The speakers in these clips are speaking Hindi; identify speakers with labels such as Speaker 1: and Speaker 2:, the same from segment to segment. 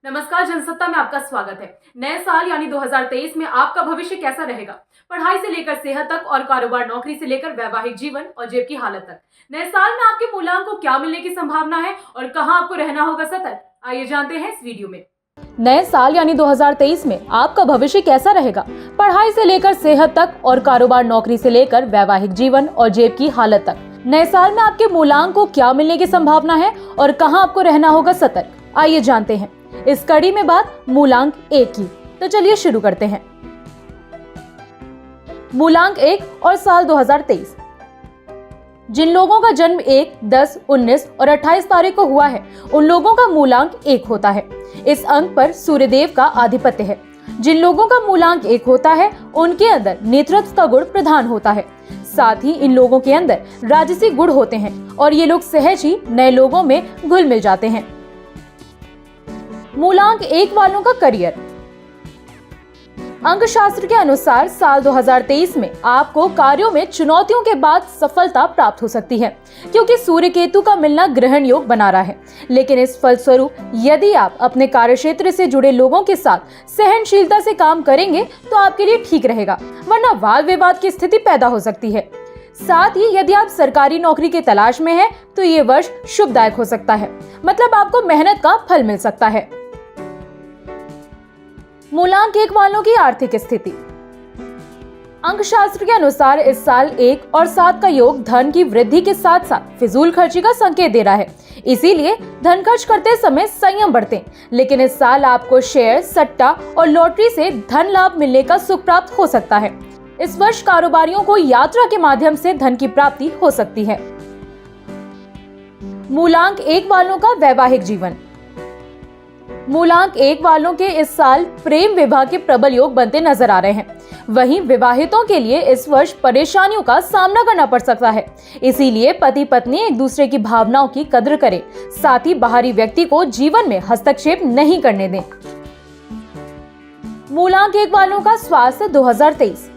Speaker 1: नमस्कार, जनसत्ता में आपका स्वागत है। नए साल यानी 2023 में आपका भविष्य कैसा रहेगा? पढ़ाई से लेकर सेहत तक और कारोबार नौकरी से लेकर वैवाहिक जीवन और जेब की हालत तक। नए साल में आपके मूल्यांक को क्या मिलने की संभावना है और कहां आपको रहना होगा सतर्क? आइए जानते हैं इस वीडियो में।
Speaker 2: नए साल यानी 2023 में आपका भविष्य कैसा रहेगा? पढ़ाई से लेकर सेहत तक और कारोबार नौकरी से लेकर वैवाहिक जीवन और जेब की हालत तक। नए साल में आपके मूल्यांक को क्या मिलने की संभावना है और कहां आपको रहना होगा सतर्क? आइए जानते हैं इस कड़ी में बात मूल्यांक 1 की। तो चलिए शुरू करते हैं। मूल्यांक 1 और साल 2023। जिन लोगों का जन्म 1, 10, 19 और 28 तारीख को हुआ है, उन लोगों का मूल्यांक 1 होता है। इस अंक पर सूर्यदेव का आधिपत्य है। जिन लोगों का मूल्यांक 1 होता है, उनके अंदर नेतृत्व का गुण प्रधान होता है। साथ ही इन लोगों के अंदर राजसी गुण होते हैं और ये लोग सहज ही नए लोगों में घुल मिल जाते हैं। मूल्यांक 1 वालों का करियर। अंक शास्त्र के अनुसार साल 2023 में आपको कार्यों में चुनौतियों के बाद सफलता प्राप्त हो सकती है, क्योंकि सूर्य केतु का मिलना ग्रहण योग बना रहा है। लेकिन इस फलस्वरूप यदि आप अपने कार्यक्षेत्र से जुड़े लोगों के साथ सहनशीलता से काम करेंगे तो आपके लिए ठीक रहेगा, वरना वाद विवाद की स्थिति पैदा हो सकती है। साथ ही यदि आप सरकारी नौकरी की तलाश में हैं, तो ये वर्ष शुभदायक हो सकता है, मतलब आपको मेहनत का फल मिल सकता है। मूल्यांक 1 वालों की आर्थिक स्थिति। अंक शास्त्र के अनुसार इस साल 1 और 7 का योग धन की वृद्धि के साथ साथ फिजूल खर्ची का संकेत दे रहा है। इसीलिए धन खर्च करते समय संयम बरतें। लेकिन इस साल आपको शेयर, सट्टा और लॉटरी से धन लाभ मिलने का सुख प्राप्त हो सकता है। इस वर्ष कारोबारियों को यात्रा के माध्यम से धन की प्राप्ति हो सकती है। मूल्यांक 1 वालों का वैवाहिक जीवन। मूल्यांक 1 वालों के इस साल प्रेम विवाह के प्रबल योग बनते नजर आ रहे हैं। वहीं विवाहितों के लिए इस वर्ष परेशानियों का सामना करना पड़ सकता है। इसीलिए पति पत्नी एक दूसरे की भावनाओं की कद्र करें। साथ ही बाहरी व्यक्ति को जीवन में हस्तक्षेप नहीं करने दें। मूल्यांक 1 वालों का स्वास्थ्य 2023।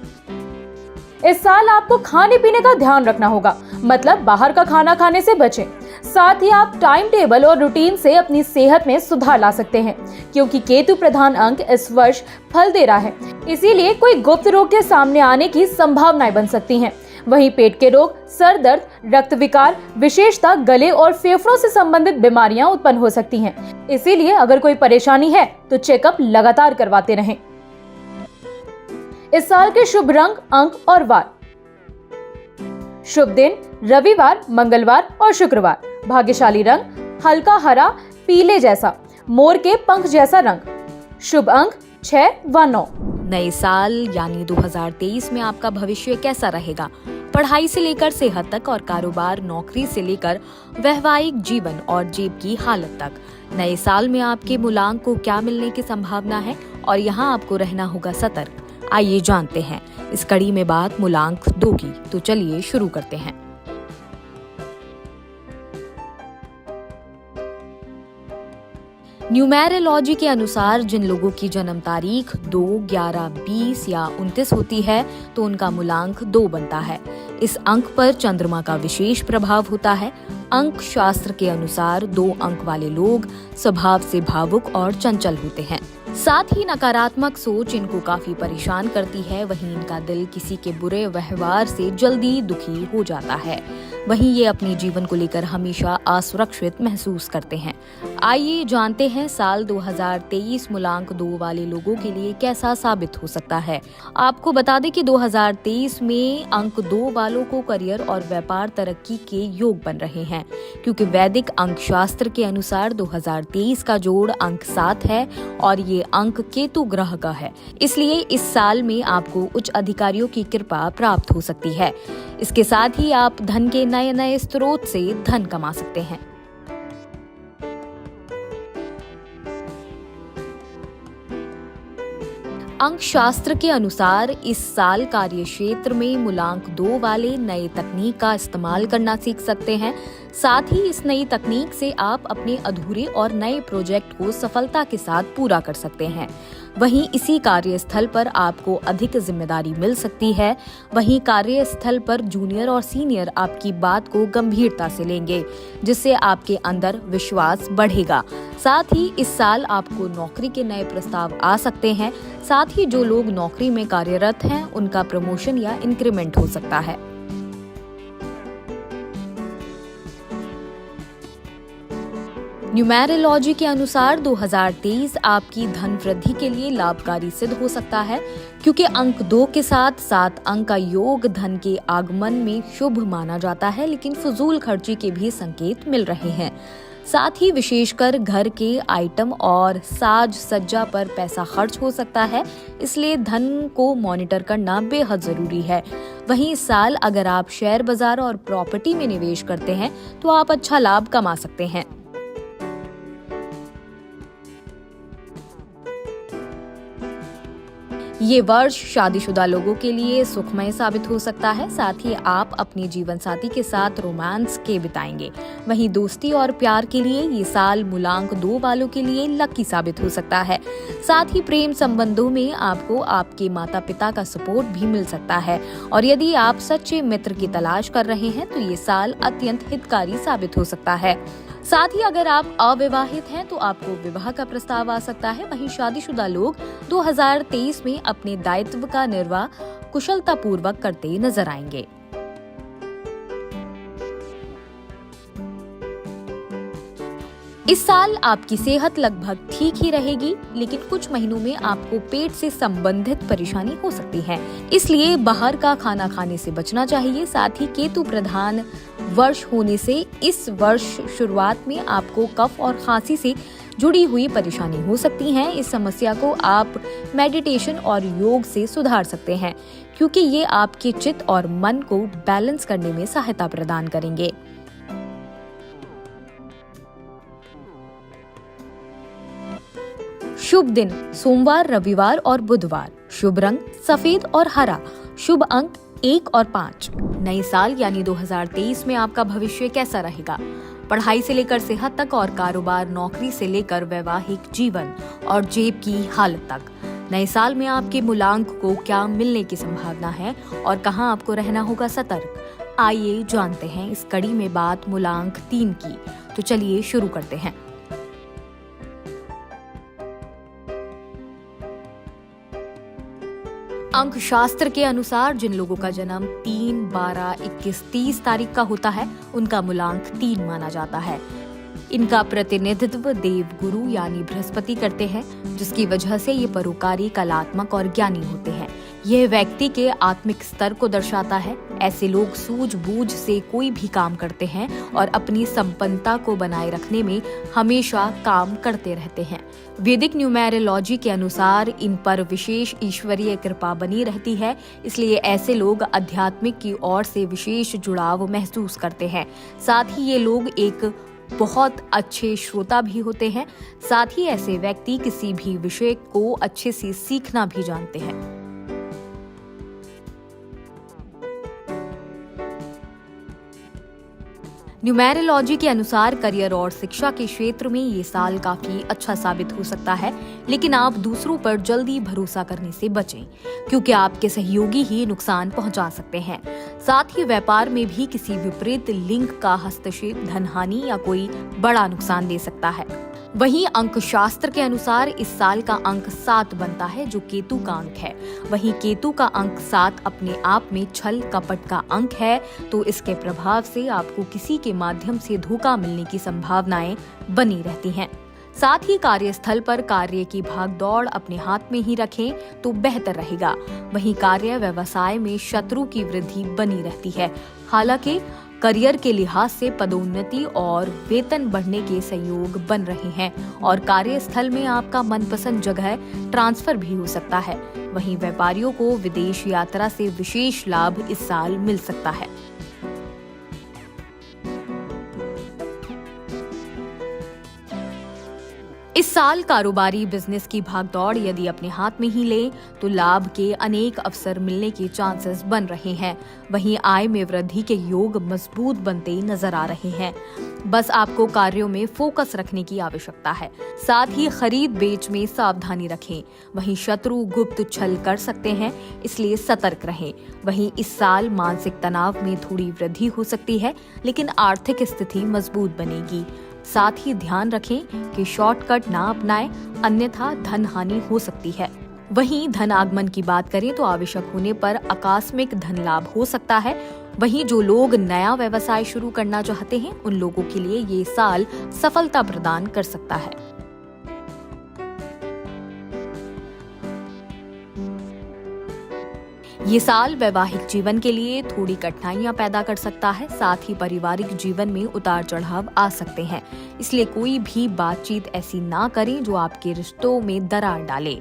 Speaker 2: इस साल आपको खाने पीने का ध्यान रखना होगा, मतलब बाहर का खाना खाने से बचें। साथ ही आप टाइम टेबल और रूटीन से अपनी सेहत में सुधार ला सकते हैं, क्योंकि केतु प्रधान अंक इस वर्ष फल दे रहा है। इसीलिए कोई गुप्त रोग के सामने आने की संभावनाएं बन सकती हैं। वहीं पेट के रोग, सर दर्द, रक्त विकार, विशेषतः गले और फेफड़ों से संबंधित बीमारियां उत्पन्न हो सकती हैं। इसीलिए अगर कोई परेशानी है तो चेकअप लगातार करवाते रहें। इस साल के शुभ रंग, अंक और वार। शुभ दिन रविवार, मंगलवार और शुक्रवार। भाग्यशाली रंग हल्का हरा, पीले जैसा, मोर के पंख जैसा रंग। शुभ अंक 6 व 9।
Speaker 3: नए साल यानी 2023 में आपका भविष्य कैसा रहेगा? पढ़ाई से लेकर सेहत तक और कारोबार नौकरी से लेकर वैवाहिक जीवन और जेब की हालत तक। नए साल में आपके मूल्यांक को क्या मिलने की संभावना है और यहाँ आपको रहना होगा सतर्क। आइए जानते हैं इस कड़ी में बात मूल्यांक 2 की। तो चलिए शुरू करते हैं। न्यूमेरोलॉजी के अनुसार जिन लोगों की जन्म तारीख 2, 11, 20 या 29 होती है, तो उनका मूल्यांक 2 बनता है। इस अंक पर चंद्रमा का विशेष प्रभाव होता है। अंक शास्त्र के अनुसार 2 अंक वाले लोग स्वभाव से भावुक और चंचल होते हैं। साथ ही नकारात्मक सोच इनको काफी परेशान करती है। वहीं इनका दिल किसी के बुरे व्यवहार से जल्दी दुखी हो जाता है। वहीं ये अपने जीवन को लेकर हमेशा असुरक्षित महसूस करते हैं। आइए जानते हैं साल 2023 मूल्यांक 2 वाले लोगों के लिए कैसा साबित हो सकता है। आपको बता दें कि 2023 में अंक 2 वालों को करियर और व्यापार तरक्की के योग बन रहे हैं, क्योंकि वैदिक अंक शास्त्र के अनुसार 2023 का जोड़ अंक 7 है और ये अंक केतु ग्रह का है। इसलिए इस साल में आपको उच्च अधिकारियों की कृपा प्राप्त हो सकती है। इसके साथ ही आप धन के नए नए स्रोत से धन कमा सकते हैं। अंक शास्त्र के अनुसार इस साल कार्य क्षेत्र में मूल्यांक 2 वाले नए तकनीक का इस्तेमाल करना सीख सकते हैं। साथ ही इस नई तकनीक से आप अपने अधूरे और नए प्रोजेक्ट को सफलता के साथ पूरा कर सकते हैं। वहीं इसी कार्यस्थल पर आपको अधिक जिम्मेदारी मिल सकती है। वहीं कार्यस्थल पर जूनियर और सीनियर आपकी बात को गंभीरता से लेंगे, जिससे आपके अंदर विश्वास बढ़ेगा। साथ ही इस साल आपको नौकरी के नए प्रस्ताव आ सकते हैं। साथ ही जो लोग नौकरी में कार्यरत हैं, उनका प्रमोशन या इंक्रीमेंट हो सकता है। न्यूमेरोलॉजी के अनुसार 2023 आपकी धन वृद्धि के लिए लाभकारी सिद्ध हो सकता है, क्योंकि अंक 2 के साथ 7 अंक का योग धन के आगमन में शुभ माना जाता है, लेकिन फजूल खर्ची के भी संकेत मिल रहे हैं। साथ ही विशेषकर घर के आइटम और साज सज्जा पर पैसा खर्च हो सकता है, इसलिए धन को मॉनिटर करना बेहद जरूरी है। वहीं इस साल अगर आप शेयर बाजार और प्रॉपर्टी में निवेश करते हैं तो आप अच्छा लाभ कमा सकते हैं। ये वर्ष शादीशुदा लोगों के लिए सुखमय साबित हो सकता है। साथ ही आप अपने जीवन साथी के साथ रोमांस के बिताएंगे। वहीं दोस्ती और प्यार के लिए ये साल मूलांक 2 वालों के लिए लकी साबित हो सकता है। साथ ही प्रेम संबंधों में आपको आपके माता पिता का सपोर्ट भी मिल सकता है। और यदि आप सच्चे मित्र की तलाश कर रहे हैं तो ये साल अत्यंत हितकारी साबित हो सकता है। साथ ही अगर आप अविवाहित हैं तो आपको विवाह का प्रस्ताव आ सकता है। वहीं शादीशुदा लोग 2023 में अपने दायित्व का निर्वाह कुशलतापूर्वक करते नजर आएंगे। इस साल आपकी सेहत लगभग ठीक ही रहेगी, लेकिन कुछ महीनों में आपको पेट से संबंधित परेशानी हो सकती है, इसलिए बाहर का खाना खाने से बचना चाहिए। साथ ही केतु प्रधान वर्ष होने से इस वर्ष शुरुआत में आपको कफ और खांसी से जुड़ी हुई परेशानी हो सकती है। इस समस्या को आप मेडिटेशन और योग से सुधार सकते हैं, क्योंकि ये आपके चित्त और मन को बैलेंस करने में सहायता प्रदान करेंगे। शुभ दिन सोमवार, रविवार और बुधवार। शुभ रंग सफेद और हरा। शुभ अंक 1 और 5। नए साल यानी 2023 में आपका भविष्य कैसा रहेगा? पढ़ाई से लेकर सेहत तक और कारोबार, नौकरी से लेकर वैवाहिक जीवन और जेब की हालत तक। नए साल में आपके मूलांक को क्या मिलने की संभावना है और कहां आपको रहना होगा सतर्क? आइए जानते हैं इस कड़ी में बात मूलांक 3 की। तो चलिए शुरू करते हैं। अंक शास्त्र के अनुसार जिन लोगों का जन्म 3, 12, 21, 30 तारीख का होता है, उनका मूलांक 3 माना जाता है। इनका प्रतिनिधित्व देव गुरु यानी बृहस्पति करते हैं, जिसकी वजह से ये परोपकारी, कलात्मक और ज्ञानी होते हैं। यह व्यक्ति के आत्मिक स्तर को दर्शाता है। ऐसे लोग सूझबूझ से कोई भी काम करते हैं और अपनी संपन्नता को बनाए रखने में हमेशा काम करते रहते हैं। वैदिक न्यूमेरोलॉजी के अनुसार इन पर विशेष ईश्वरीय कृपा बनी रहती है, इसलिए ऐसे लोग आध्यात्मिक की ओर से विशेष जुड़ाव महसूस करते हैं। साथ ही ये लोग एक बहुत अच्छे श्रोता भी होते हैं। साथ ही ऐसे व्यक्ति किसी भी विषय को अच्छे से सीखना भी जानते हैं। न्यूमेरोलॉजी के अनुसार करियर और शिक्षा के क्षेत्र में ये साल काफी अच्छा साबित हो सकता है, लेकिन आप दूसरों पर जल्दी भरोसा करने से बचें, क्योंकि आपके सहयोगी ही नुकसान पहुंचा सकते हैं। साथ ही व्यापार में भी किसी विपरीत लिंक का हस्तक्षेप धनहानि या कोई बड़ा नुकसान दे सकता है। वहीं अंक शास्त्र के अनुसार इस साल का अंक 7 बनता है, जो केतु का अंक है। वहीं केतु का अंक 7 अपने आप में छल कपट का अंक है, तो इसके प्रभाव से आपको किसी के माध्यम से धोखा मिलने की संभावनाएं बनी रहती हैं। साथ ही कार्यस्थल पर कार्य की भागदौड़ अपने हाथ में ही रखें तो बेहतर रहेगा। वहीं कार्य व्यवसाय में शत्रु की वृद्धि बनी रहती है। हालांकि करियर के लिहाज से पदोन्नति और वेतन बढ़ने के संयोग बन रहे हैं और कार्यस्थल में आपका मनपसंद जगह ट्रांसफर भी हो सकता है। वहीं व्यापारियों को विदेश यात्रा से विशेष लाभ इस साल मिल सकता है। इस साल कारोबारी बिजनेस की भागदौड़ यदि अपने हाथ में ही ले तो लाभ के अनेक अवसर मिलने के चांसेस बन रहे हैं। वहीं आय में वृद्धि के योग मजबूत बनते नजर आ रहे हैं। बस आपको कार्यों में फोकस रखने की आवश्यकता है। साथ ही खरीद बेच में सावधानी रखें। वहीं शत्रु गुप्त छल कर सकते हैं, इसलिए सतर्क रहें। वहीं इस साल मानसिक तनाव में थोड़ी वृद्धि हो सकती है, लेकिन आर्थिक स्थिति मजबूत बनेगी। साथ ही ध्यान रखें कि शॉर्टकट ना अपनाएं, अन्यथा धन हानि हो सकती है। वहीं धन आगमन की बात करें तो आवश्यक होने पर आकस्मिक धन लाभ हो सकता है। वहीं जो लोग नया व्यवसाय शुरू करना चाहते हैं, उन लोगों के लिए ये साल सफलता प्रदान कर सकता है। ये साल वैवाहिक जीवन के लिए थोड़ी कठिनाइयां पैदा कर सकता है। साथ ही पारिवारिक जीवन में उतार चढ़ाव आ सकते हैं, इसलिए कोई भी बातचीत ऐसी ना करें जो आपके रिश्तों में दरार डाले।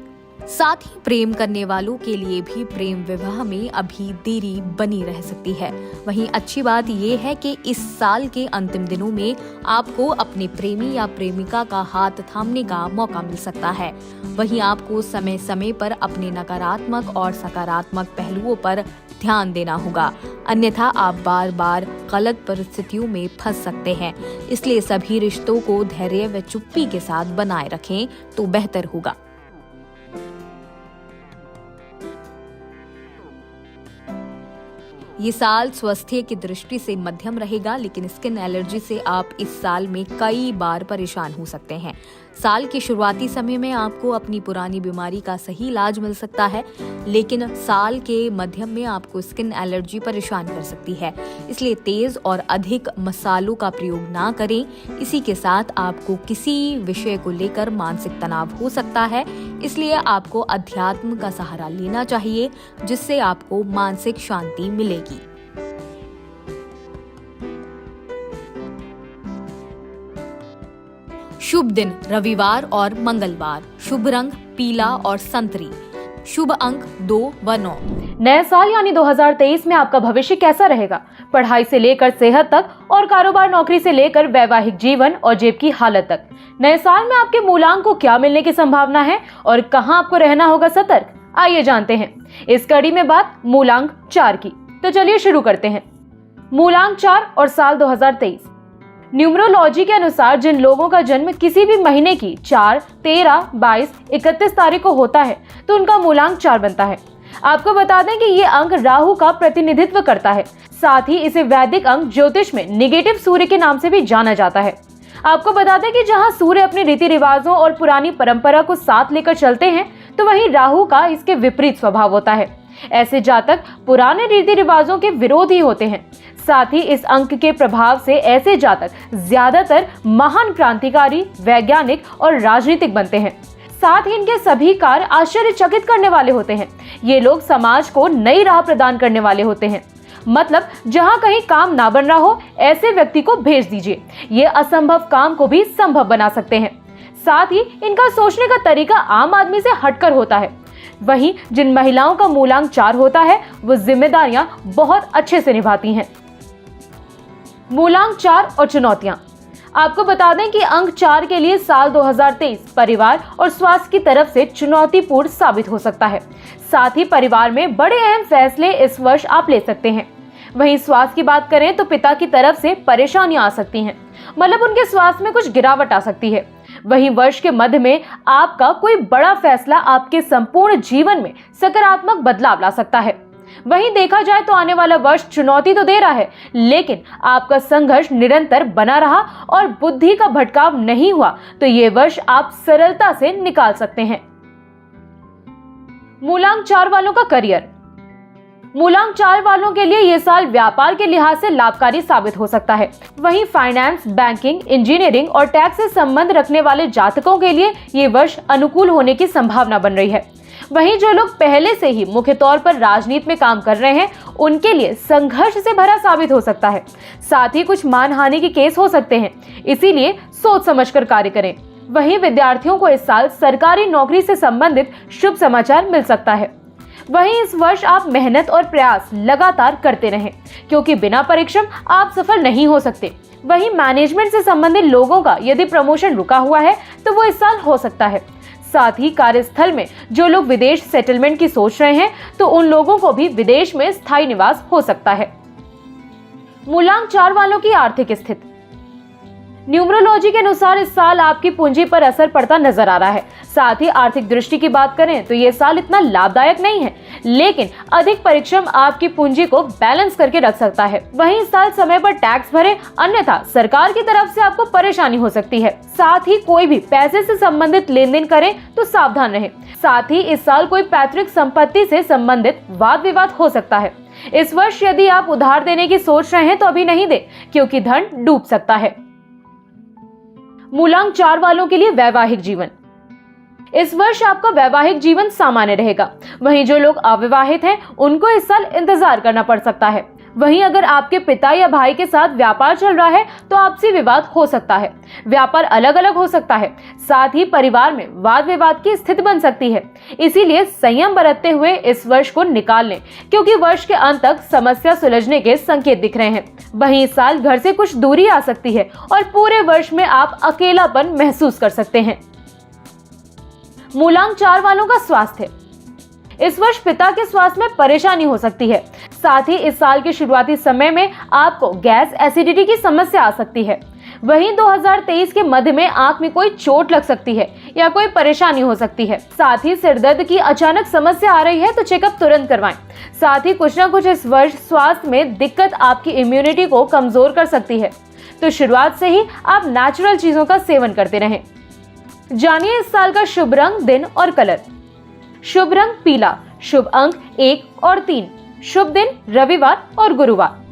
Speaker 3: साथ ही प्रेम करने वालों के लिए भी प्रेम विवाह में अभी देरी बनी रह सकती है। वहीं अच्छी बात यह है कि इस साल के अंतिम दिनों में आपको अपने प्रेमी या प्रेमिका का हाथ थामने का मौका मिल सकता है। वहीं आपको समय समय पर अपने नकारात्मक और सकारात्मक पहलुओं पर ध्यान देना होगा, अन्यथा आप बार बार गलत परिस्थितियों में फंस सकते हैं। इसलिए सभी रिश्तों को धैर्य व चुप्पी के साथ बनाए रखें तो बेहतर होगा। ये साल स्वास्थ्य की दृष्टि से मध्यम रहेगा, लेकिन स्किन एलर्जी से आप इस साल में कई बार परेशान हो सकते हैं। साल के शुरुआती समय में आपको अपनी पुरानी बीमारी का सही इलाज मिल सकता है, लेकिन साल के मध्यम में आपको स्किन एलर्जी परेशान कर सकती है। इसलिए तेज और अधिक मसालों का प्रयोग ना करें। इसी के साथ आपको किसी विषय को लेकर मानसिक तनाव हो सकता है, इसलिए आपको अध्यात्म का सहारा लेना चाहिए, जिससे आपको मानसिक शांति मिलेगी। शुभ दिन रविवार और मंगलवार। शुभ रंग पीला और संतरी। शुभ अंक 2 व 9।
Speaker 2: नए साल यानी 2023 में आपका भविष्य कैसा रहेगा? पढ़ाई से लेकर सेहत तक और कारोबार नौकरी से लेकर वैवाहिक जीवन और जेब की हालत तक। नए साल में आपके मूलांक को क्या मिलने की संभावना है और कहां आपको रहना होगा सतर्क? आइए जानते हैं इस कड़ी में बात मूलांक 4 की। तो चलिए शुरू करते हैं। मूलांक 4 और साल 2023। न्यूमरोलॉजी के अनुसार जिन लोगों का जन्म किसी भी महीने की 4, 13, 22, 31 तारीख को होता है तो उनका मूलांक 4 बनता है। आपको बता दें कि ये अंक राहु का प्रतिनिधित्व करता है। साथ ही इसे वैदिक अंक ज्योतिष में निगेटिव सूर्य के नाम से भी जाना जाता है। आपको बता दें कि जहां सूर्य अपने रीति रिवाजों और पुरानी परंपरा को साथ लेकर चलते हैं, तो वहीं राहु का इसके विपरीत स्वभाव होता है। ऐसे जातक पुराने रीति रिवाजों के विरोधी होते हैं। साथ ही इस अंक के प्रभाव से ऐसे जातक ज्यादातर महान क्रांतिकारी, वैज्ञानिक और राजनीतिक बनते हैं। साथ ही इनके सभी कार्य आश्चर्यचकित करने वाले होते हैं। ये लोग समाज को नई राह प्रदान करने वाले होते हैं। मतलब जहां कहीं काम ना बन रहा हो, ऐसे व्यक्ति को भेज दीजिए। ये असंभव काम को भी संभव बना सकते हैं। साथ ही इनका सोचने का तरीका आम आदमी से हटकर होता है। वहीं जिन महिलाओं का मूलांक 4 होता है, वो जिम्मेदारियां बहुत अच्छे से निभाती हैं। मूलांक 4 और चुनौतियां। आपको बता दें कि अंक 4 के लिए साल 2023 परिवार और स्वास्थ्य की तरफ से चुनौतीपूर्ण साबित हो सकता है। साथ ही परिवार में बड़े अहम फैसले इस वर्ष आप ले सकते हैं। वहीं स्वास्थ्य की बात करें तो पिता की तरफ से परेशानियां आ सकती हैं, मतलब उनके स्वास्थ्य में कुछ गिरावट आ सकती है। वहीं वर्ष के मध्य में आपका कोई बड़ा फैसला आपके संपूर्ण जीवन में सकारात्मक बदलाव ला सकता है। वहीं देखा जाए तो आने वाला वर्ष चुनौती तो दे रहा है, लेकिन आपका संघर्ष निरंतर बना रहा और बुद्धि का भटकाव नहीं हुआ तो ये वर्ष आप सरलता से निकाल सकते हैं। मूलांक 4 वालों का करियर। मूलांक 4 वालों के लिए यह साल व्यापार के लिहाज से लाभकारी साबित हो सकता है। वहीं फाइनेंस, बैंकिंग, इंजीनियरिंग और टैक्स से संबंध रखने वाले जातकों के लिए ये वर्ष अनुकूल होने की संभावना बन रही है। वहीं जो लोग पहले से ही मुख्य तौर पर राजनीति में काम कर रहे हैं, उनके लिए संघर्ष से भरा साबित हो सकता है। साथ ही कुछ मानहानि के केस हो सकते हैं, इसीलिए सोच समझकर कार्य करें। वहीं विद्यार्थियों को इस साल सरकारी नौकरी से संबंधित शुभ समाचार मिल सकता है। वहीं इस वर्ष आप मेहनत और प्रयास लगातार करते रहें, क्योंकि बिना परिश्रम आप सफल नहीं हो सकते। वहीं मैनेजमेंट से संबंधित लोगों का यदि प्रमोशन रुका हुआ है तो वो इस साल हो सकता है। साथ ही कार्यस्थल में जो लोग विदेश सेटलमेंट की सोच रहे हैं तो उन लोगों को भी विदेश में स्थायी निवास हो सकता है। मूलांक 4 वालों की आर्थिक स्थिति। न्यूमरोलॉजी के अनुसार इस साल आपकी पूंजी पर असर पड़ता नजर आ रहा है। साथ ही आर्थिक दृष्टि की बात करें तो ये साल इतना लाभदायक नहीं है, लेकिन अधिक परिश्रम आपकी पूंजी को बैलेंस करके रख सकता है। वहीं इस साल समय पर टैक्स भरें, अन्यथा सरकार की तरफ से आपको परेशानी हो सकती है। साथ ही कोई भी पैसे से संबंधित लेन देन करें तो सावधान रहें। साथ ही इस साल कोई पैतृक संपत्ति से संबंधित वाद विवाद हो सकता है। इस वर्ष यदि आप उधार देने की सोच रहे हैं तो अभी नहीं दें, क्योंकि धन डूब सकता है। मूलांक 4 वालों के लिए वैवाहिक जीवन। इस वर्ष आपका वैवाहिक जीवन सामान्य रहेगा। वहीं जो लोग अविवाहित हैं उनको इस साल इंतजार करना पड़ सकता है। वहीं अगर आपके पिता या भाई के साथ व्यापार चल रहा है तो आपसी विवाद हो सकता है। व्यापार अलग अलग हो सकता है। साथ ही परिवार में वाद विवाद की स्थिति बन सकती है। इसीलिए संयम बरतते हुए इस वर्ष को निकाल लें, क्योंकि वर्ष के अंत तक समस्या सुलझने के संकेत दिख रहे हैं। वहीं इस साल घर से कुछ दूरी आ सकती है और पूरे वर्ष में आप अकेलापन महसूस कर सकते हैं। मूलांक 4 वालों का स्वास्थ्य। इस वर्ष पिता के स्वास्थ्य में परेशानी हो सकती है। साथ ही इस साल के शुरुआती समय में आपको गैस एसिडिटी की समस्या आ सकती है। वहीं 2023 के मध्य में आंख में कोई चोट लग सकती है या कोई परेशानी हो सकती है। साथ ही सिरदर्द की अचानक समस्या आ रही है तो चेकअप तुरंत करवाएं। साथ ही कुछ न कुछ इस वर्ष स्वास्थ्य में दिक्कत आपकी इम्यूनिटी को कमजोर कर सकती है, तो शुरुआत से ही आप नेचुरल चीजों का सेवन करते रहें। जानिए इस साल का शुभ रंग, दिन और कलर। शुभ रंग पीला, शुभ अंक 1 और 3, शुभ दिन रविवार और गुरुवार।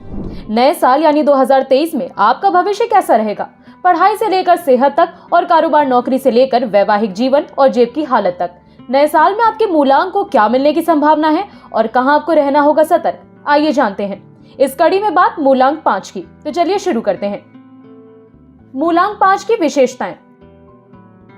Speaker 2: नए साल यानी 2023 में आपका भविष्य कैसा रहेगा? पढ़ाई से लेकर सेहत तक और कारोबार नौकरी से लेकर वैवाहिक जीवन और जेब की हालत तक। नए साल में आपके मूलांक को क्या मिलने की संभावना है और कहां आपको रहना होगा सतर्क? आइए जानते हैं इस कड़ी में बात मूलांक 5 की। तो चलिए शुरू करते हैं। मूलांक 5 की विशेषताएं।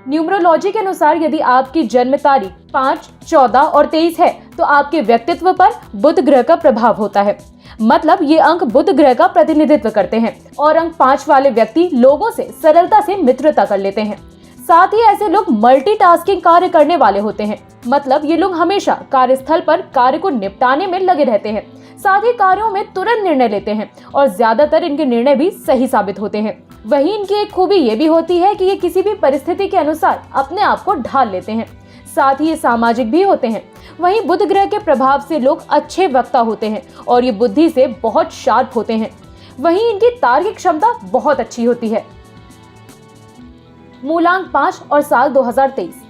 Speaker 2: न्यूमरोलॉजी के अनुसार यदि आपकी जन्म तारीख 5, 14 और 23 है तो आपके व्यक्तित्व पर बुध ग्रह का प्रभाव होता है। मतलब ये अंक बुध ग्रह का प्रतिनिधित्व करते हैं और अंक 5 वाले व्यक्ति लोगों से सरलता से मित्रता कर लेते हैं। साथ ही ऐसे लोग मल्टीटास्किंग कार्य करने वाले होते हैं। मतलब ये लोग हमेशा कार्यस्थल पर कार्य को निपटाने में लगे रहते हैं। साथ ही कार्यों में तुरंत निर्णय लेते हैं और ज्यादातर इनके निर्णय भी सही साबित होते हैं। वहीं इनकी एक खूबी ये भी होती है कि ये किसी भी परिस्थिति के अनुसार अपने आप को ढाल लेते हैं। साथ ही ये सामाजिक भी होते हैं। वहीं बुध ग्रह के प्रभाव से लोग अच्छे वक्ता होते हैं और ये बुद्धि से बहुत शार्प होते हैं। वहीं इनकी तार्किक क्षमता बहुत अच्छी होती है। मूलांक 5 और साल 2023।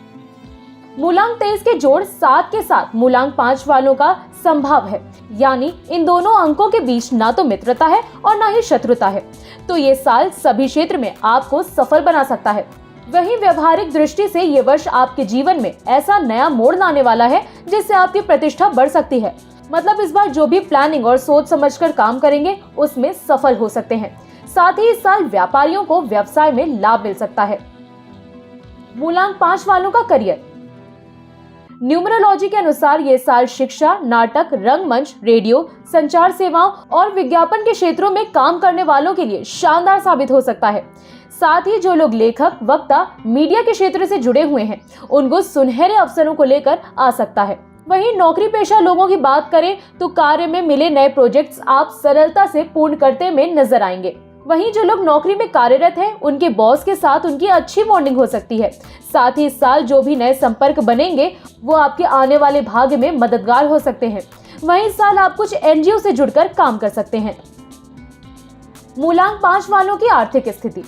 Speaker 2: मूलांक 23 के जोड़ 7 के साथ मूलांक 5 वालों का संभाव है, यानी इन दोनों अंकों के बीच ना तो मित्रता है और ना ही शत्रुता है। तो ये साल सभी क्षेत्र में आपको सफल बना सकता है। वहीं व्यवहारिक दृष्टि से ये वर्ष आपके जीवन में ऐसा नया मोड़ लाने वाला है जिससे आपकी प्रतिष्ठा बढ़ सकती है। मतलब इस बार जो भी प्लानिंग और सोच समझकर काम करेंगे उसमें सफल हो सकते हैं। साथ ही इस साल व्यापारियों को व्यवसाय में लाभ मिल सकता है। मूलांक 5 वालों का करियर। न्यूमरोलॉजी के अनुसार ये साल शिक्षा, नाटक, रंगमंच, रेडियो, संचार सेवाओं और विज्ञापन के क्षेत्रों में काम करने वालों के लिए शानदार साबित हो सकता है। साथ ही जो लोग लेखक, वक्ता, मीडिया के क्षेत्र से जुड़े हुए हैं उनको सुनहरे अवसरों को लेकर आ सकता है। वहीं नौकरी पेशा लोगों की बात करें तो कार्य में मिले नए प्रोजेक्ट्स आप सरलता से पूर्ण करते में नजर आएंगे। वहीं जो लोग नौकरी में कार्यरत हैं उनके बॉस के साथ उनकी अच्छी बॉन्डिंग हो सकती है। साथ ही इस साल जो भी नए संपर्क बनेंगे वो आपके आने वाले भाग्य में मददगार हो सकते हैं। वहीं इस साल आप कुछ एनजीओ से जुड़कर काम कर सकते हैं। मूलांक 5 वालों की आर्थिक स्थिति।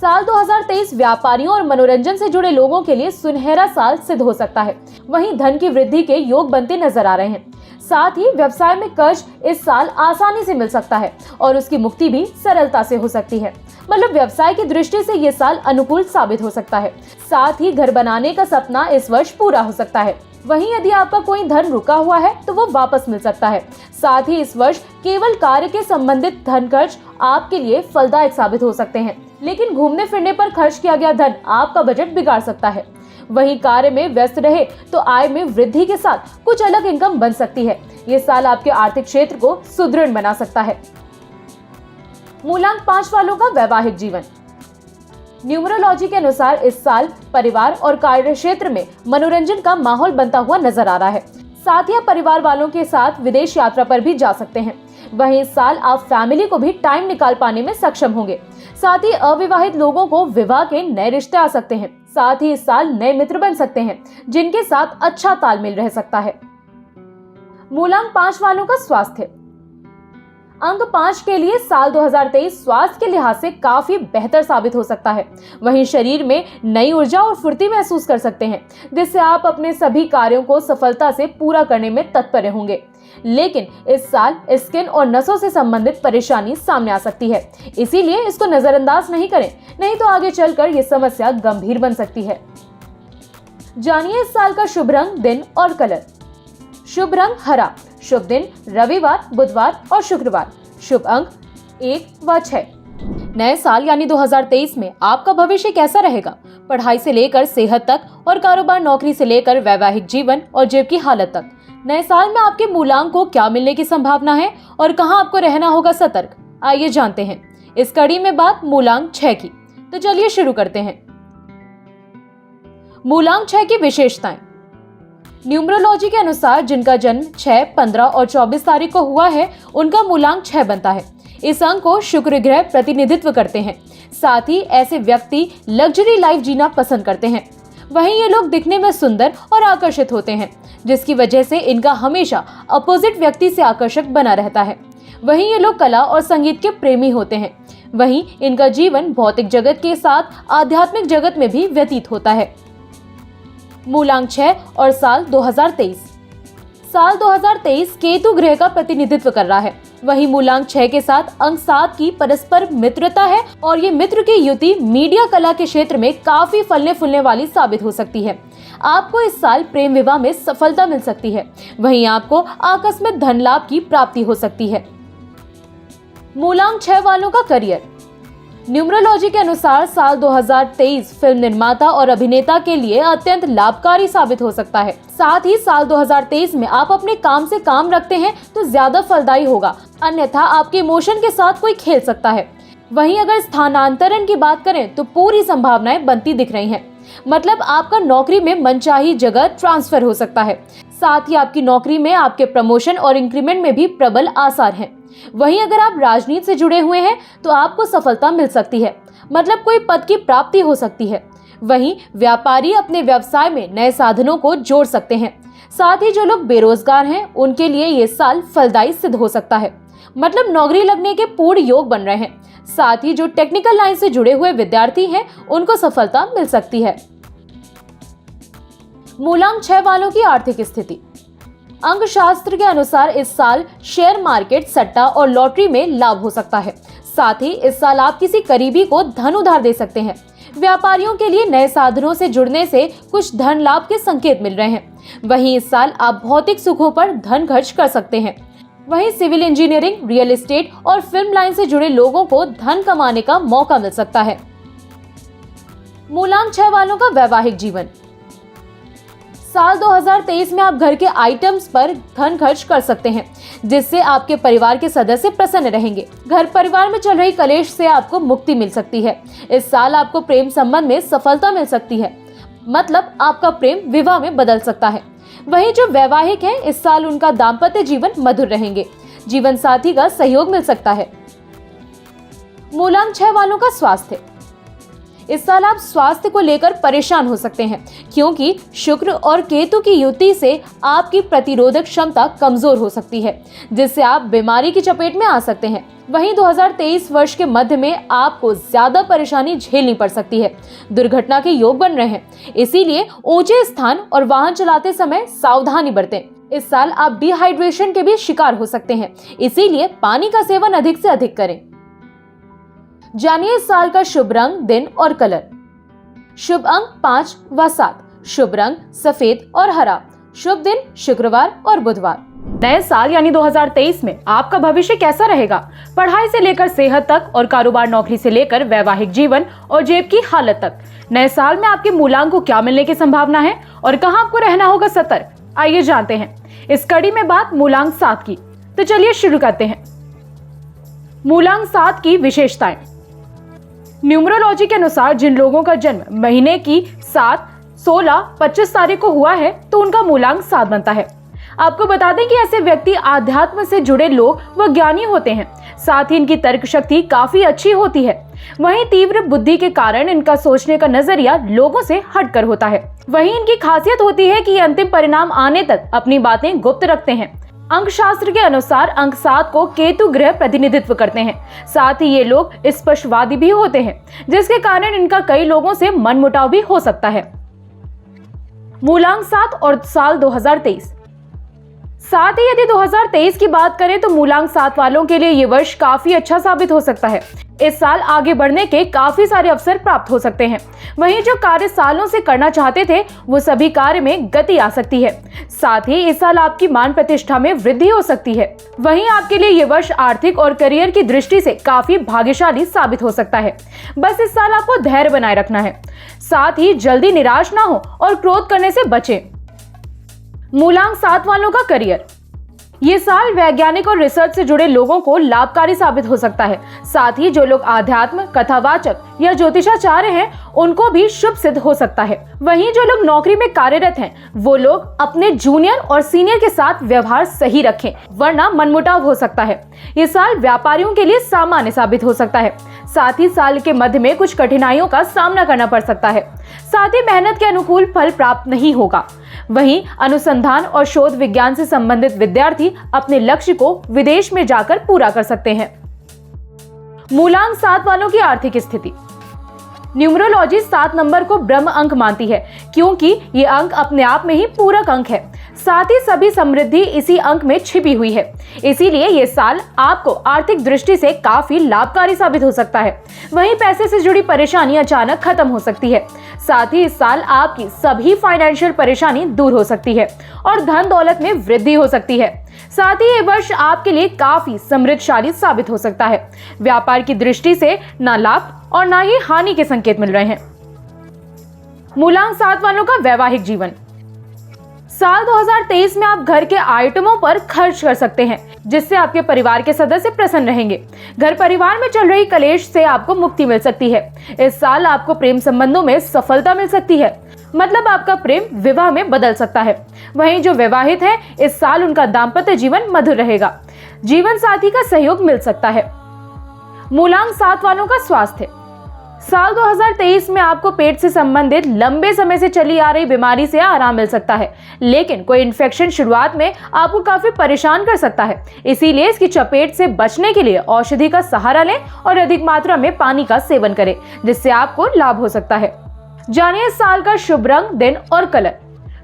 Speaker 2: साल 2023 व्यापारियों और मनोरंजन से जुड़े लोगों के लिए सुनहरा साल सिद्ध हो सकता है। वहीं धन की वृद्धि के योग बनते नजर आ रहे हैं। साथ ही व्यवसाय में कर्ज इस साल आसानी से मिल सकता है और उसकी मुक्ति भी सरलता से हो सकती है। मतलब व्यवसाय की दृष्टि से ये साल अनुकूल साबित हो सकता है। साथ ही घर बनाने का सपना इस वर्ष पूरा हो सकता है। वहीं यदि आपका कोई धन रुका हुआ है तो वो वापस मिल सकता है। साथ ही इस वर्ष केवल कार्य के संबंधित धन खर्च आपके लिए फलदायक साबित हो सकते हैं, लेकिन घूमने फिरने पर खर्च किया गया धन आपका बजट बिगाड़ सकता है। वहीं कार्य में व्यस्त रहे तो आय में वृद्धि के साथ कुछ अलग इनकम बन सकती है। ये साल आपके आर्थिक क्षेत्र को सुदृढ़ बना सकता है। मूलांक 5 वालों का वैवाहिक जीवन। न्यूमरोलॉजी के अनुसार इस साल परिवार और कार्य क्षेत्र में मनोरंजन का माहौल बनता हुआ नजर आ रहा है। साथ ही आप परिवार वालों के साथ विदेश यात्रा पर भी जा सकते हैं। वहीं इस साल आप फैमिली को भी टाइम निकाल पाने में सक्षम होंगे। साथ ही अविवाहित लोगों को विवाह के नए रिश्ते आ सकते हैं। साथ ही इस साल नए मित्र बन सकते हैं जिनके साथ अच्छा तालमेल रह सकता है। मूलांक 5 वालों का स्वास्थ्य। अंक 5 के लिए साल 2023 स्वास्थ्य के लिहाज से काफी बेहतर साबित हो सकता है। वहीं शरीर में नई ऊर्जा और फुर्ती महसूस कर सकते हैं, जिससे आप अपने सभी कार्यों को सफलता से पूरा करने में तत्पर होंगे। लेकिन इस साल स्किन और नसों से संबंधित परेशानी सामने आ सकती है, इसीलिए इसको नजरअंदाज नहीं करें, नहीं तो आगे चलकर ये समस्या गंभीर बन सकती है। जानिए इस साल का शुभ रंग, दिन और कलर। शुभ रंग हरा। शुभ दिन रविवार, बुधवार और शुक्रवार। शुभ अंक 1 व 6। नए साल यानी 2023 में आपका भविष्य कैसा रहेगा? पढ़ाई से लेकर सेहत तक और कारोबार नौकरी से लेकर वैवाहिक जीवन और जेब की हालत तक। नए साल में आपके मूलांक को क्या मिलने की संभावना है और कहां आपको रहना होगा सतर्क? आइए जानते हैं इस कड़ी में बात मूलांक 6 की। तो चलिए शुरू करते हैं। मूलांक 6 की विशेषताएं। न्यूमरोलॉजी के अनुसार जिनका जन्म 6, 15 और 24 तारीख को हुआ है, उनका मूलांक 6 बनता है। इस अंक को शुक्र ग्रह प्रतिनिधित्व करते हैं। साथ ही ऐसे व्यक्ति लग्जरी लाइफ जीना पसंद करते हैं। वहीं ये लोग दिखने में सुंदर और आकर्षित होते हैं, जिसकी वजह से इनका हमेशा अपोजिट व्यक्ति से आकर्षक बना रहता है। वहीं ये लोग कला और संगीत के प्रेमी होते हैं। वहीं इनका जीवन भौतिक जगत के साथ आध्यात्मिक जगत में भी व्यतीत होता है। मूलांक 6 और साल 2023। साल 2023 केतु ग्रह का प्रतिनिधित्व कर रहा है। वहीं मूलांक 6 के साथ अंक 7 की परस्पर मित्रता है और ये मित्र की युति मीडिया कला के क्षेत्र में काफी फलने फूलने वाली साबित हो सकती है। आपको इस साल प्रेम विवाह में सफलता मिल सकती है। वहीं आपको आकस्मिक धन लाभ की प्राप्ति हो सकती है। मूलांक 6 वालों का करियर। न्यूमरोलॉजी के अनुसार साल 2023 फिल्म निर्माता और अभिनेता के लिए अत्यंत लाभकारी साबित हो सकता है। साथ ही साल 2023 में आप अपने काम से काम रखते हैं तो ज्यादा फलदायी होगा, अन्यथा आपके इमोशन के साथ कोई खेल सकता है। वहीं अगर स्थानांतरण की बात करें तो पूरी संभावनाएं बनती दिख रही हैं। मतलब आपका नौकरी में मनचाही जगह ट्रांसफर हो सकता है। साथ ही आपकी नौकरी में आपके प्रमोशन और इंक्रीमेंट में भी प्रबल आसार हैं। वहीं अगर आप राजनीति से जुड़े हुए हैं तो आपको सफलता मिल सकती है, मतलब कोई पद की प्राप्ति हो सकती है। वहीं व्यापारी अपने व्यवसाय में नए साधनों को जोड़ सकते हैं। साथ ही जो लोग बेरोजगार हैं उनके लिए ये साल फलदायी सिद्ध हो सकता है, मतलब नौकरी लगने के पूर्ण योग बन रहे हैं। साथ ही जो टेक्निकल लाइन से जुड़े हुए विद्यार्थी हैं उनको सफलता मिल सकती है। मूलांक 6 वालों की आर्थिक स्थिति। अंक शास्त्र के अनुसार इस साल शेयर मार्केट, सट्टा और लॉटरी में लाभ हो सकता है। साथ ही इस साल आप किसी करीबी को धन उधार दे सकते हैं। व्यापारियों के लिए नए साधनों से जुड़ने से कुछ धन लाभ के संकेत मिल रहे हैं। वहीं इस साल आप भौतिक सुखों पर धन खर्च कर सकते हैं। वहीं सिविल इंजीनियरिंग, रियल एस्टेट और फिल्म लाइन से जुड़े लोगों को धन कमाने का मौका मिल सकता है। मूलांक 6 वालों का वैवाहिक जीवन। साल 2023 में आप घर के आइटम्स पर धन खर्च कर सकते हैं, जिससे आपके परिवार के सदस्य प्रसन्न रहेंगे। घर परिवार में चल रही कलेश से आपको मुक्ति मिल सकती है। इस साल आपको प्रेम संबंध में सफलता मिल सकती है, मतलब आपका प्रेम विवाह में बदल सकता है। वहीं जो वैवाहिक हैं इस साल उनका दाम्पत्य जीवन मधुर रहेंगे। जीवन साथी का सहयोग मिल सकता है। मूलांक 6 वालों का स्वास्थ्य। इस साल आप स्वास्थ्य को लेकर परेशान हो सकते हैं, क्योंकि शुक्र और केतु की युति से आपकी प्रतिरोधक क्षमता कमजोर हो सकती है, जिससे आप बीमारी की चपेट में आ सकते हैं। वहीं 2023 वर्ष के मध्य में आपको ज्यादा परेशानी झेलनी पड़ सकती है। दुर्घटना के योग बन रहे हैं, इसीलिए ऊंचे स्थान और वाहन चलाते समय सावधानी बरतें। इस साल आप डिहाइड्रेशन के भी शिकार हो सकते हैं, इसीलिए पानी का सेवन अधिक से अधिक करें। जानिए इस साल का शुभ रंग, दिन और कलर। शुभ अंक 5 व 7। शुभ रंग सफेद और हरा। शुभ दिन शुक्रवार और बुधवार।
Speaker 1: नए साल यानी 2023 में आपका भविष्य कैसा रहेगा? पढ़ाई से लेकर सेहत तक और कारोबार नौकरी से लेकर वैवाहिक जीवन और जेब की हालत तक। नए साल में आपके मूलांक को क्या मिलने की संभावना है और कहां आपको रहना होगा सतर्क? आइए जानते हैं इस कड़ी में बात मूलांक 7 की। तो चलिए शुरू करते हैं।
Speaker 2: मूलांक 7 की विशेषताएं। न्यूमरोलॉजी के अनुसार जिन लोगों का जन्म महीने की 7, 16, 25 तारीख को हुआ है तो उनका मूलांक 7 बनता है। आपको बता दें कि ऐसे व्यक्ति आध्यात्म से जुड़े लोग व ज्ञानी होते हैं। साथ ही इनकी तर्क शक्ति काफी अच्छी होती है। वहीं तीव्र बुद्धि के कारण इनका सोचने का नजरिया लोगों से हटकर होता है। वहीं इनकी खासियत होती है कि ये अंतिम परिणाम आने तक अपनी बातें गुप्त रखते हैं। अंक शास्त्र के अनुसार अंक 7 को केतु ग्रह प्रतिनिधित्व करते हैं। साथ ही ये लोग स्पष्टवादी भी होते हैं, जिसके कारण इनका कई लोगों से मनमुटाव भी हो सकता है। मूलांक 7 और साल 2023। साथ ही यदि 2023 की बात करें तो मूलांक 7 वालों के लिए ये वर्ष काफी अच्छा साबित हो सकता है। इस साल आगे बढ़ने के काफी सारे अवसर प्राप्त हो सकते हैं। वहीं जो कार्य सालों से करना चाहते थे वो सभी कार्य में गति आ सकती है। साथ ही इस साल आपकी मान प्रतिष्ठा में वृद्धि हो सकती है। वहीं आपके लिए ये वर्ष आर्थिक और करियर की दृष्टि से काफी भाग्यशाली साबित हो सकता है। बस इस साल आपको धैर्य बनाए रखना है। साथ ही जल्दी निराश ना हो और क्रोध करने से बचें। मूलांक 7 वालों का करियर। ये साल वैज्ञानिक और रिसर्च से जुड़े लोगों को लाभकारी साबित हो सकता है। साथ ही जो लोग आध्यात्म, कथावाचक या ज्योतिषाचार्य हैं उनको भी शुभ सिद्ध हो सकता है। वहीं जो लोग नौकरी में कार्यरत हैं वो लोग अपने जूनियर और सीनियर के साथ व्यवहार सही रखें, वरना मनमुटाव हो सकता है। ये साल व्यापारियों के लिए सामान्य साबित हो सकता है। साथ ही साल के मध्य में कुछ कठिनाइयों का सामना करना पड़ सकता है। साथ ही मेहनत के अनुकूल फल प्राप्त नहीं होगा। वहीं अनुसंधान और शोध विज्ञान से संबंधित विद्यार्थी अपने लक्ष्य को विदेश में जाकर पूरा कर सकते हैं। मूलांक 7 वालों की आर्थिक स्थिति। न्यूमरोलॉजी 7 नंबर को ब्रह्म अंक मानती है, क्योंकि ये अंक अपने आप में ही पूरक अंक है। साथ ही सभी समृद्धि इसी अंक में छिपी हुई है। इसीलिए ये साल आपको आर्थिक दृष्टि से काफी लाभकारी साबित हो सकता है। वहीं पैसे से जुड़ी परेशानी अचानक खत्म हो सकती है। साथ ही इस साल आपकी सभी फाइनेंशियल परेशानी दूर हो सकती है और धन दौलत में वृद्धि हो सकती है। साथ ही ये वर्ष आपके लिए काफी समृद्धशाली साबित हो सकता है। व्यापार की दृष्टि से ना लाभ और ना ही हानि के संकेत मिल रहे हैं। मूलांक 7 वालों का वैवाहिक जीवन। साल 2023 में आप घर के आइटमों पर खर्च कर सकते हैं, जिससे आपके परिवार के सदस्य प्रसन्न रहेंगे। घर परिवार में चल रही कलेश से आपको मुक्ति मिल सकती है। इस साल आपको प्रेम संबंधों में सफलता मिल सकती है, मतलब आपका प्रेम विवाह में बदल सकता है। वहीं जो विवाहित हैं, इस साल उनका दाम्पत्य जीवन मधुर रहेगा। जीवन साथी का सहयोग मिल सकता है। मूलांक 7 वालों का स्वास्थ्य। साल 2023 में आपको पेट से संबंधित लंबे समय से चली आ रही बीमारी से आराम मिल सकता है, लेकिन कोई इन्फेक्शन शुरुआत में आपको काफी परेशान कर सकता है। इसीलिए इसकी चपेट से बचने के लिए औषधि का सहारा लें और अधिक मात्रा में पानी का सेवन करें, जिससे आपको लाभ हो सकता है। जानिए इस साल का शुभ रंग, दिन और कलर।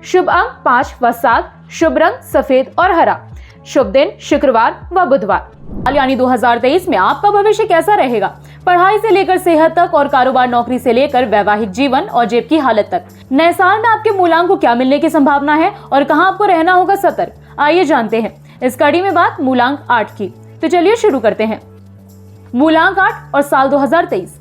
Speaker 2: शुभ अंक 5 व 7, शुभ रंग सफेद और हरा। शुभ दिन शुक्रवार व बुधवार। यानी 2023 में आपका भविष्य कैसा रहेगा? पढ़ाई से लेकर सेहत तक और कारोबार नौकरी से लेकर वैवाहिक जीवन और जेब की हालत तक। नए साल में आपके मूलांक को क्या मिलने की संभावना है और कहां आपको रहना होगा सतर्क? आइए जानते हैं। इस कड़ी में बात मूलांक 8 की, तो चलिए शुरू करते हैं। मूलांक 8 और साल 2023।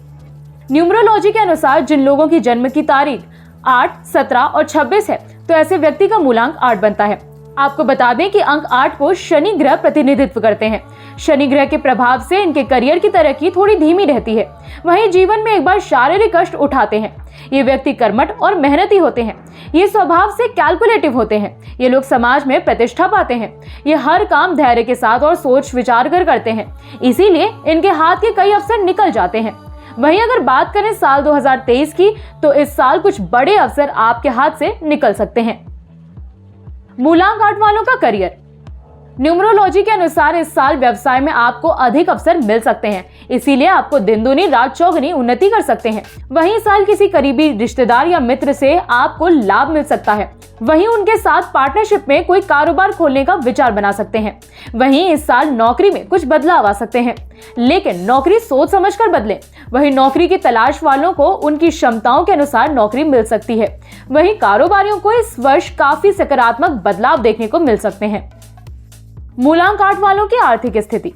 Speaker 2: न्यूमरोलॉजी के अनुसार जिन लोगों की जन्म की तारीख 8, 17 और 26 है, तो ऐसे व्यक्ति का मूलांक 8 बनता है। आपको बता दें कि अंक 8 को शनि ग्रह प्रतिनिधित्व करते हैं। शनि ग्रह के प्रभाव से इनके करियर की तरक्की थोड़ी धीमी रहती है। वहीं जीवन में एक बार शारीरिक कष्ट उठाते हैं। ये व्यक्ति कर्मठ और मेहनती होते हैं। ये स्वभाव से कैलकुलेटिव होते हैं। ये लोग समाज में प्रतिष्ठा पाते हैं। ये हर काम धैर्य के साथ और सोच विचार कर करते हैं, इसीलिए इनके हाथ के कई अवसर निकल जाते हैं। वहीं अगर बात करें साल 2023 की, तो इस साल कुछ बड़े अवसर आपके हाथ से निकल सकते हैं। मूलांक 8 वालों का करियर। न्यूमरोलॉजी के अनुसार इस साल व्यवसाय में आपको अधिक अवसर मिल सकते हैं, इसीलिए आपको दिन दूनी रात चौगुनी उन्नति कर सकते हैं। वहीं इस साल किसी करीबी रिश्तेदार या मित्र से आपको लाभ मिल सकता है। वहीं उनके साथ पार्टनरशिप में कोई कारोबार खोलने का विचार बना सकते हैं। वहीं इस साल नौकरी में कुछ बदलाव आ सकते हैं, लेकिन नौकरी सोच समझकर बदलें। वहीं नौकरी की तलाश वालों को उनकी क्षमताओं के अनुसार नौकरी मिल सकती है। वहीं कारोबारियों को इस वर्ष काफी सकारात्मक बदलाव देखने को मिल सकते हैं। मूलांक 8 वालों की आर्थिक स्थिति।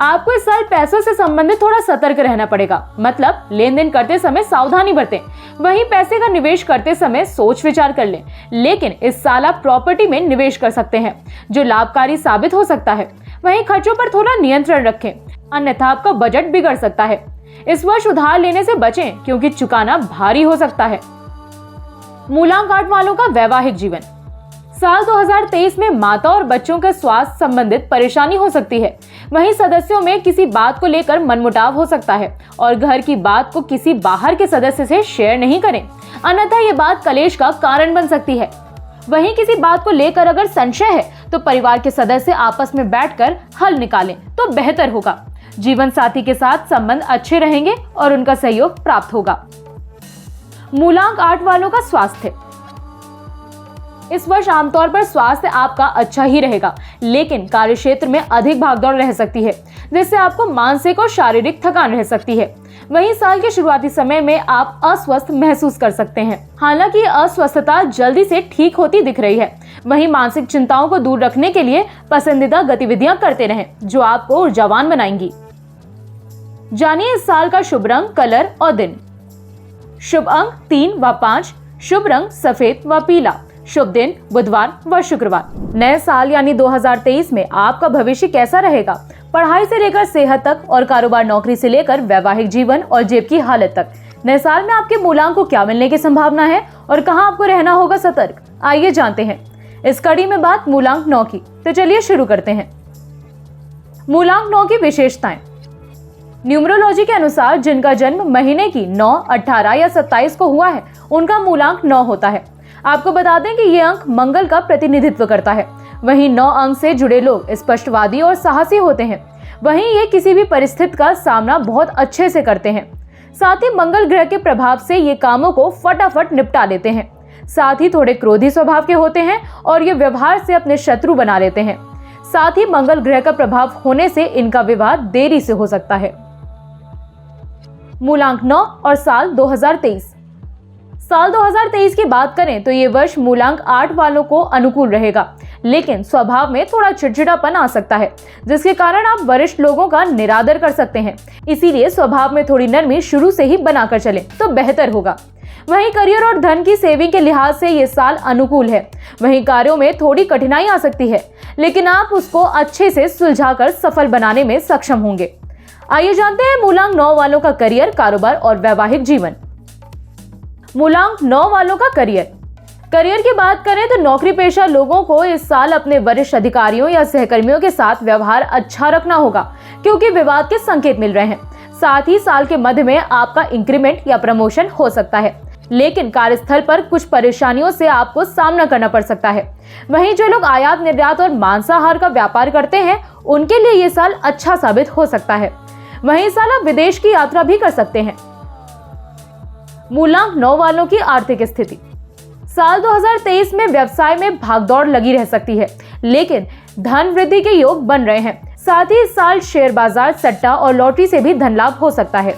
Speaker 2: आपको इस साल पैसों से संबंधित थोड़ा सतर्क रहना पड़ेगा, मतलब लेन देन करते समय सावधानी बरतें। वहीं पैसे का निवेश करते समय सोच विचार कर लें। लेकिन इस साल आप प्रॉपर्टी में निवेश कर सकते हैं, जो लाभकारी साबित हो सकता है। वहीं खर्चों पर थोड़ा नियंत्रण रखें। अन्यथा आपका बजट बिगड़ सकता है। इस वर्ष उधार लेने से बचें क्योंकि चुकाना भारी हो सकता है। मूलांक 8 वालों का वैवाहिक जीवन। साल 2023 में माता और बच्चों के स्वास्थ्य संबंधित परेशानी हो सकती है। वहीं सदस्यों में किसी बात को लेकर मनमुटाव हो सकता है और घर की बात को किसी बाहर के सदस्य से शेयर नहीं करें, अन्यथा ये बात कलेश का कारण बन सकती है। वहीं किसी बात को लेकर अगर संशय है तो परिवार के सदस्य आपस में बैठकर हल निकालें तो बेहतर होगा। जीवन साथी के साथ संबंध अच्छे रहेंगे और उनका सहयोग प्राप्त होगा। मूलांक 8 वालों का स्वास्थ्य। इस वर्ष आमतौर पर स्वास्थ्य आपका अच्छा ही रहेगा, लेकिन कार्यक्षेत्र में अधिक भागदौड़ रह सकती है, जिससे आपको मानसिक और शारीरिक थकान रह सकती है। वहीं साल के शुरुआती समय में आप अस्वस्थ महसूस कर सकते हैं। हालांकि अस्वस्थता जल्दी से ठीक होती दिख रही है। वहीं मानसिक चिंताओं को दूर रखने के लिए पसंदीदा गतिविधियां करते रहें, जो आपको ऊर्जावान बनाएंगी। जानिए इस साल का शुभ रंग, कलर और दिन। शुभ अंक 3 व 5, शुभ रंग सफेद व पीला, शुभ दिन बुधवार व शुक्रवार। नए साल यानी 2023 में आपका भविष्य कैसा रहेगा? पढ़ाई से लेकर सेहत तक और कारोबार नौकरी से लेकर वैवाहिक जीवन और जेब की हालत तक। नए साल में आपके मूलांक को क्या मिलने की संभावना है और कहां आपको रहना होगा सतर्क? आइए जानते हैं। इस कड़ी में बात मूलांक 9 की, तो चलिए शुरू करते हैं। मूलांक 9 की विशेषताएं। न्यूमरोलॉजी के अनुसार जिनका जन्म महीने की 9, 18 या 27 को हुआ है, उनका मूलांक 9 होता है। आपको बता दें कि ये अंक मंगल का प्रतिनिधित्व करता है। वहीं 9 अंक से जुड़े लोग स्पष्टवादी और साहसी होते हैं। वहीं ये किसी भी परिस्थिति का सामना बहुत अच्छे से करते हैं। साथ ही मंगल ग्रह के प्रभाव से ये कामों को फटाफट निपटा लेते हैं। साथ ही थोड़े क्रोधी स्वभाव के होते हैं और ये व्यवहार से अपने शत्रु बना लेते हैं। साथ ही मंगल ग्रह का प्रभाव होने से इनका विवाह देरी से हो सकता है। मूलांक 9 और साल 2023। साल 2023 की बात करें तो ये वर्ष मूलांक 8 वालों को अनुकूल रहेगा, लेकिन स्वभाव में थोड़ा चिड़चिड़ापन आ सकता है, जिसके कारण आप वरिष्ठ लोगों का निरादर कर सकते हैं। इसीलिए स्वभाव में थोड़ी नरमी शुरू से ही बनाकर चलें तो बेहतर होगा। वहीं करियर और धन की सेविंग के लिहाज से ये साल अनुकूल है। वहीं कार्यों में थोड़ी कठिनाई आ सकती है, लेकिन आप उसको अच्छे से सुलझाकर सफल बनाने में सक्षम होंगे। आइए जानते हैं मूलांक 9 वालों का करियर, कारोबार और वैवाहिक जीवन। मूलांक 9 वालों का करियर की बात करें तो नौकरी पेशा लोगों को इस साल अपने वरिष्ठ अधिकारियों या सहकर्मियों के साथ व्यवहार अच्छा रखना होगा, क्योंकि विवाद के संकेत मिल रहे हैं। साथ ही साल के मध्य में आपका इंक्रीमेंट या प्रमोशन हो सकता है, लेकिन कार्यस्थल पर कुछ परेशानियों से आपको सामना करना पड़ सकता है। वहीं जो लोग आयात निर्यात और मांसाहार का व्यापार करते हैं, उनके लिए ये साल अच्छा साबित हो सकता है। वहीं इस साल आप विदेश की यात्रा भी कर सकते हैं। मूलांक 9 वालों की आर्थिक स्थिति। साल 2023 में व्यवसाय में भागदौड़ लगी रह सकती है, लेकिन धन वृद्धि के योग बन रहे हैं। साथ ही इस साल शेयर बाजार, सट्टा और लॉटरी से भी धन लाभ हो सकता है।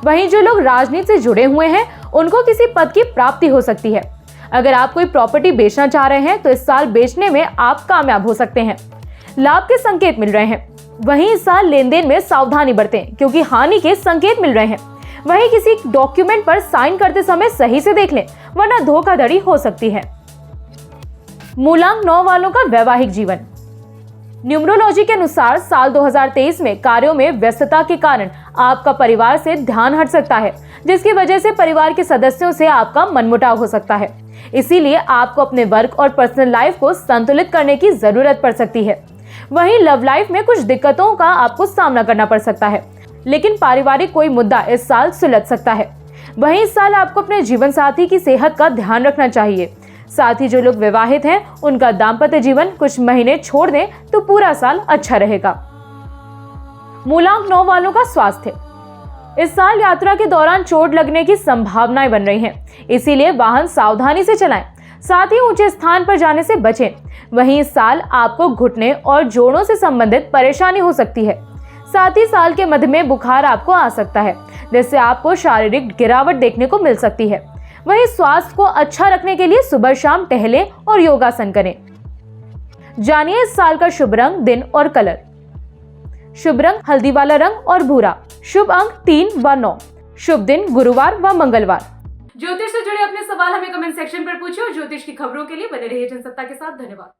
Speaker 2: वहीं जो लोग राजनीति से जुड़े हुए हैं, उनको किसी पद की प्राप्ति हो सकती है। अगर आप कोई प्रॉपर्टी बेचना चाह रहे हैं तो इस साल बेचने में आप कामयाब हो सकते हैं। लाभ के संकेत मिल रहे हैं। वहीं इस साल लेन देन में सावधानी बरतें, क्योंकि हानि के संकेत मिल रहे हैं। वहीं किसी डॉक्यूमेंट पर साइन करते समय सही से देख लें, वरना धोखाधड़ी हो सकती है। मूलांक 9 वालों का वैवाहिक जीवन। न्यूमरोलॉजी के अनुसार साल 2023 में कार्यों में व्यस्तता के कारण आपका परिवार से ध्यान हट सकता है, जिसकी वजह से परिवार के सदस्यों से आपका मनमुटाव हो सकता है। इसीलिए आपको अपने वर्क और पर्सनल लाइफ को संतुलित करने की जरूरत पड़ सकती है। वहीं लव लाइफ में कुछ दिक्कतों का आपको सामना करना पड़ सकता है, लेकिन पारिवारिक कोई मुद्दा इस साल सुलझ सकता है। वहीं इस साल आपको अपने जीवन साथी की सेहत का ध्यान रखना चाहिए। साथ ही जो लोग विवाहित हैं, उनका दाम्पत्य जीवन कुछ महीने छोड़ दें तो पूरा साल अच्छा रहेगा। मूलांक 9 वालों का स्वास्थ्य। इस साल यात्रा के दौरान चोट लगने की संभावनाएं बन रही हैं, इसीलिए वाहन सावधानी से चलाएं। साथ ही ऊंचे स्थान पर जाने से बचें। वहीं इस साल आपको घुटने और जोड़ों से संबंधित परेशानी हो सकती है। साथ ही साल के मध्य में बुखार आपको आ सकता है, जिससे आपको शारीरिक गिरावट देखने को मिल सकती है। वहीं स्वास्थ्य को अच्छा रखने के लिए सुबह शाम टहलें और योगासन करें। जानिए इस साल का शुभ रंग, दिन और कलर। शुभ रंग हल्दी वाला रंग और भूरा। शुभ अंक 3 व 9। शुभ दिन गुरुवार व मंगलवार।
Speaker 1: ज्योतिष से जुड़े अपने सवाल हमें कमेंट सेक्शन पर पूछें और ज्योतिष की खबरों के लिए बने रहिए जनसत्ता के साथ। धन्यवाद।